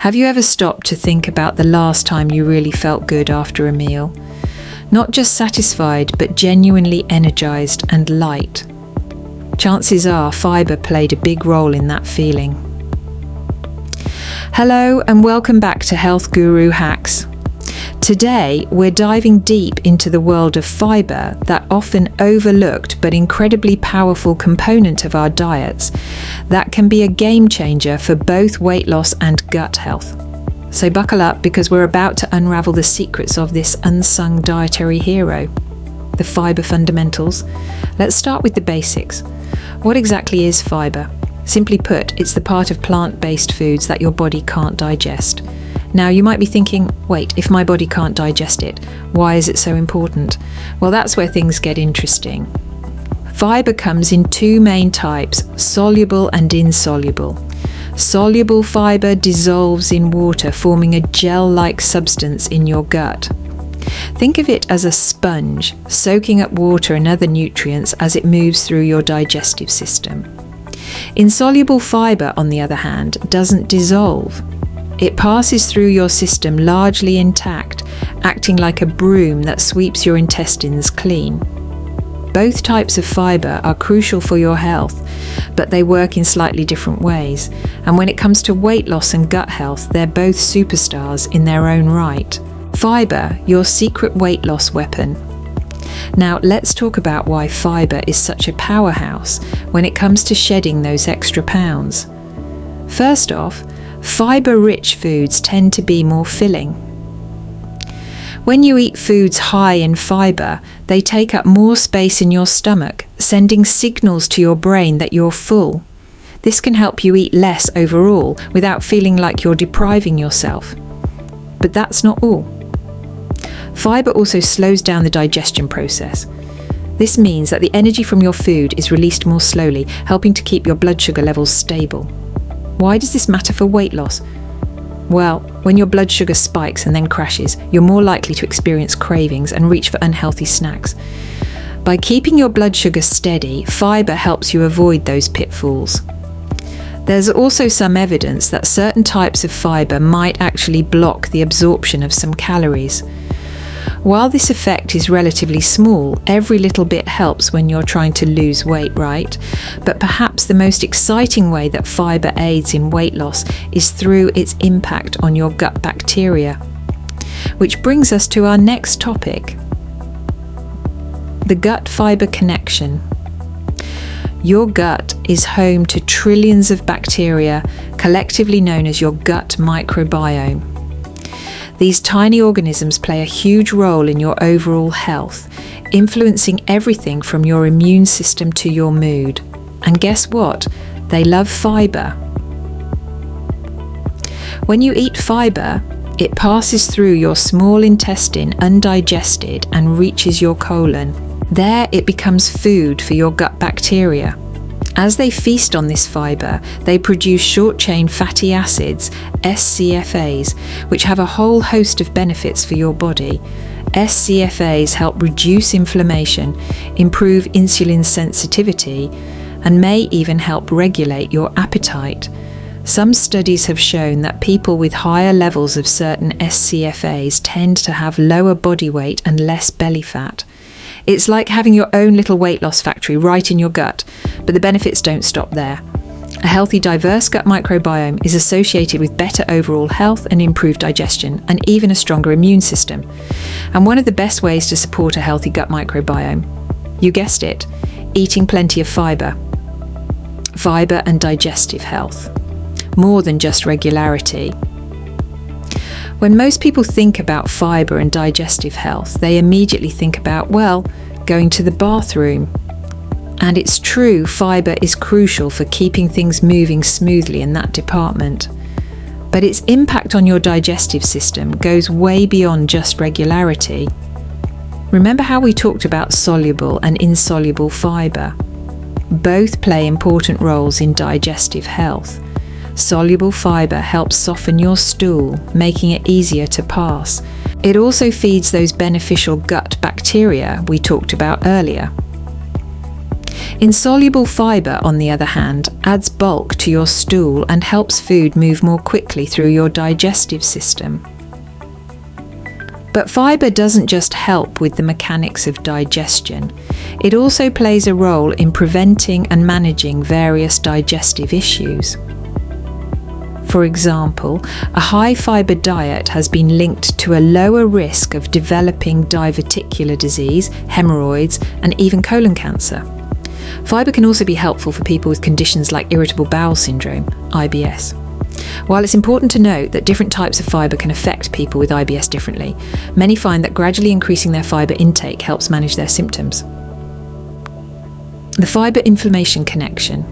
Have you ever stopped to think about the last time you really felt good after a meal? Not just satisfied, but genuinely energized and light. Chances are fibre played a big role in that feeling. Hello and welcome back to Health Guru Hacks. Today we're diving deep into the world of fibre, that often overlooked but incredibly powerful component of our diets that can be a game changer for both weight loss and gut health. So buckle up, because we're about to unravel the secrets of this unsung dietary hero, the fibre fundamentals. Let's start with the basics. What exactly is fibre? Simply put, it's the part of plant-based foods that your body can't digest. Now, you might be thinking, wait, if my body can't digest it, why is it so important? Well, that's where things get interesting. Fibre comes in two main types, soluble and insoluble. Soluble fibre dissolves in water, forming a gel-like substance in your gut. Think of it as a sponge, soaking up water and other nutrients as it moves through your digestive system. Insoluble fibre, on the other hand, doesn't dissolve. It passes through your system largely intact, acting like a broom that sweeps your intestines clean. Both types of fibre are crucial for your health, but they work in slightly different ways. And when it comes to weight loss and gut health, they're both superstars in their own right. Fibre, your secret weight loss weapon. Now, let's talk about why fibre is such a powerhouse when it comes to shedding those extra pounds. First off, fibre-rich foods tend to be more filling. When you eat foods high in fibre, they take up more space in your stomach, sending signals to your brain that you're full. This can help you eat less overall without feeling like you're depriving yourself. But that's not all. Fibre also slows down the digestion process. This means that the energy from your food is released more slowly, helping to keep your blood sugar levels stable. Why does this matter for weight loss? Well, when your blood sugar spikes and then crashes, you're more likely to experience cravings and reach for unhealthy snacks. By keeping your blood sugar steady, fibre helps you avoid those pitfalls. There's also some evidence that certain types of fibre might actually block the absorption of some calories. While this effect is relatively small, every little bit helps when you're trying to lose weight, right? But perhaps the most exciting way that fibre aids in weight loss is through its impact on your gut bacteria. Which brings us to our next topic, the gut-fibre connection. Your gut is home to trillions of bacteria, collectively known as your gut microbiome. These tiny organisms play a huge role in your overall health, influencing everything from your immune system to your mood. And guess what? They love fibre. When you eat fibre, it passes through your small intestine undigested and reaches your colon. There it becomes food for your gut bacteria. As they feast on this fibre, they produce short-chain fatty acids, SCFAs, which have a whole host of benefits for your body. SCFAs help reduce inflammation, improve insulin sensitivity, and may even help regulate your appetite. Some studies have shown that people with higher levels of certain SCFAs tend to have lower body weight and less belly fat. It's like having your own little weight loss factory right in your gut, but the benefits don't stop there. A healthy, diverse gut microbiome is associated with better overall health and improved digestion, and even a stronger immune system. And one of the best ways to support a healthy gut microbiome, you guessed it, eating plenty of fibre. Fibre and digestive health. More than just regularity. When most people think about fibre and digestive health, they immediately think about, well, going to the bathroom. And it's true, fibre is crucial for keeping things moving smoothly in that department. But its impact on your digestive system goes way beyond just regularity. Remember how we talked about soluble and insoluble fibre? Both play important roles in digestive health. Soluble fibre helps soften your stool, making it easier to pass. It also feeds those beneficial gut bacteria we talked about earlier. Insoluble fibre, on the other hand, adds bulk to your stool and helps food move more quickly through your digestive system. But fibre doesn't just help with the mechanics of digestion, it also plays a role in preventing and managing various digestive issues. For example, a high fibre diet has been linked to a lower risk of developing diverticular disease, hemorrhoids, and even colon cancer. Fibre can also be helpful for people with conditions like irritable bowel syndrome, IBS. While it's important to note that different types of fibre can affect people with IBS differently, many find that gradually increasing their fibre intake helps manage their symptoms. The fibre-inflammation connection.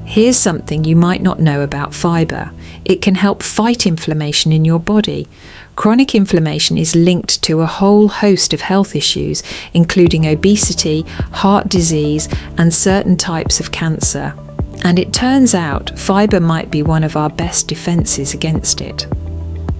Here's something you might not know about fibre. It can help fight inflammation in your body. Chronic inflammation is linked to a whole host of health issues, including obesity, heart disease, and certain types of cancer. And it turns out fibre might be one of our best defences against it.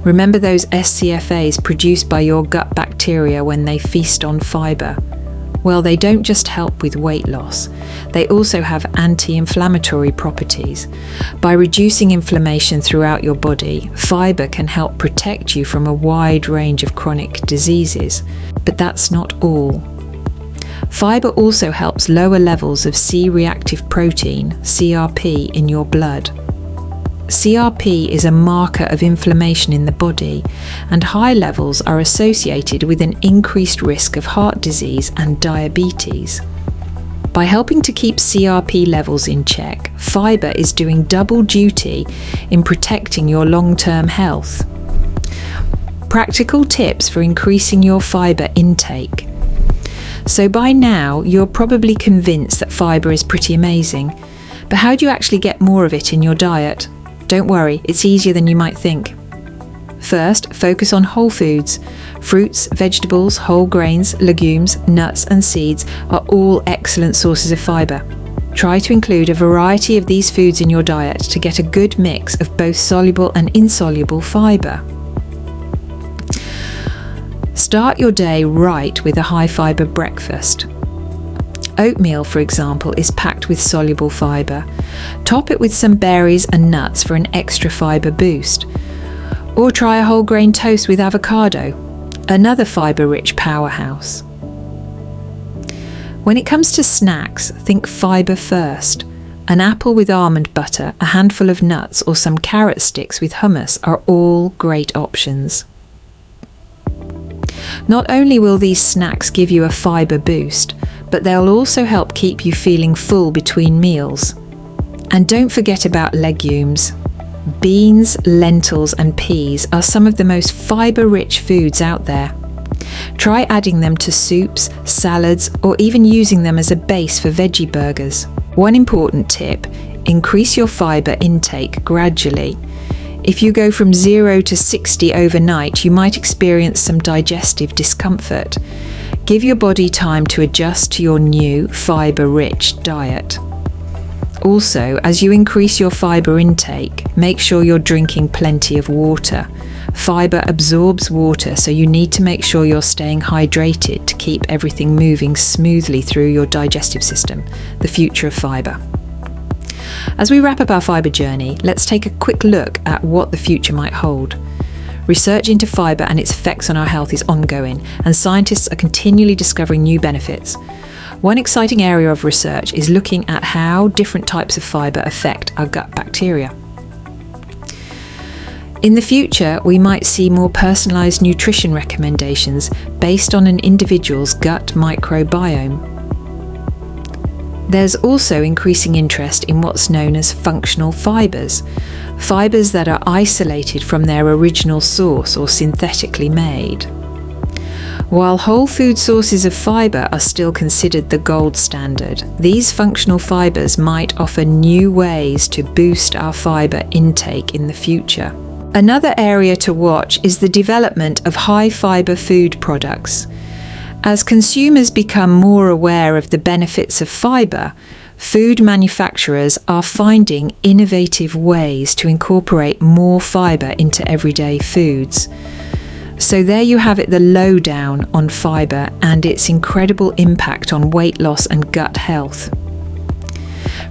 Remember those SCFAs produced by your gut bacteria when they feast on fibre? Well, they don't just help with weight loss, they also have anti-inflammatory properties. By reducing inflammation throughout your body, fibre can help protect you from a wide range of chronic diseases. But that's not all. Fibre also helps lower levels of C-reactive protein, CRP, in your blood. CRP is a marker of inflammation in the body, and high levels are associated with an increased risk of heart disease and diabetes. By helping to keep CRP levels in check, fibre is doing double duty in protecting your long-term health. Practical tips for increasing your fibre intake. So by now, you're probably convinced that fibre is pretty amazing, but how do you actually get more of it in your diet? Don't worry, it's easier than you might think. First, focus on whole foods. Fruits, vegetables, whole grains, legumes, nuts and seeds are all excellent sources of fibre. Try to include a variety of these foods in your diet to get a good mix of both soluble and insoluble fibre. Start your day right with a high-fibre breakfast. Oatmeal, for example, is packed with soluble fibre. Top it with some berries and nuts for an extra fibre boost. Or try a whole grain toast with avocado, another fibre-rich powerhouse. When it comes to snacks, think fibre first. An apple with almond butter, a handful of nuts, or some carrot sticks with hummus are all great options. Not only will these snacks give you a fibre boost, but they'll also help keep you feeling full between meals. And don't forget about legumes. Beans, lentils and peas are some of the most fibre-rich foods out there. Try adding them to soups, salads, or even using them as a base for veggie burgers. One important tip: increase your fibre intake gradually. If you go from 0 to 60 overnight, you might experience some digestive discomfort. Give your body time to adjust to your new fibre-rich diet. Also, as you increase your fibre intake, make sure you're drinking plenty of water. Fibre absorbs water, so you need to make sure you're staying hydrated to keep everything moving smoothly through your digestive system, the future of fibre. As we wrap up our fibre journey, let's take a quick look at what the future might hold. Research into fibre and its effects on our health is ongoing, and scientists are continually discovering new benefits. One exciting area of research is looking at how different types of fibre affect our gut bacteria. In the future, we might see more personalised nutrition recommendations based on an individual's gut microbiome. There's also increasing interest in what's known as functional fibres, fibres that are isolated from their original source or synthetically made. While whole food sources of fibre are still considered the gold standard, these functional fibres might offer new ways to boost our fibre intake in the future. Another area to watch is the development of high-fibre food products. As consumers become more aware of the benefits of fibre, food manufacturers are finding innovative ways to incorporate more fibre into everyday foods. So there you have it, the lowdown on fibre and its incredible impact on weight loss and gut health.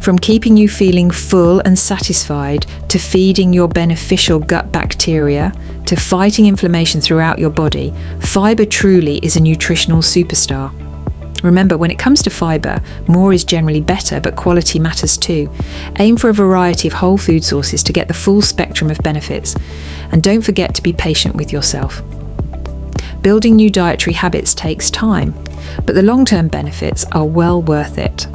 From keeping you feeling full and satisfied, to feeding your beneficial gut bacteria, to fighting inflammation throughout your body, fibre truly is a nutritional superstar. Remember, when it comes to fibre, more is generally better, but quality matters too. Aim for a variety of whole food sources to get the full spectrum of benefits. And don't forget to be patient with yourself. Building new dietary habits takes time, but the long-term benefits are well worth it.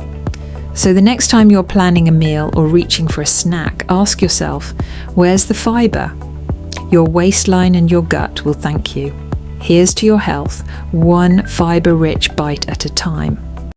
So the next time you're planning a meal or reaching for a snack, ask yourself, where's the fibre? Your waistline and your gut will thank you. Here's to your health, one fibre-rich bite at a time.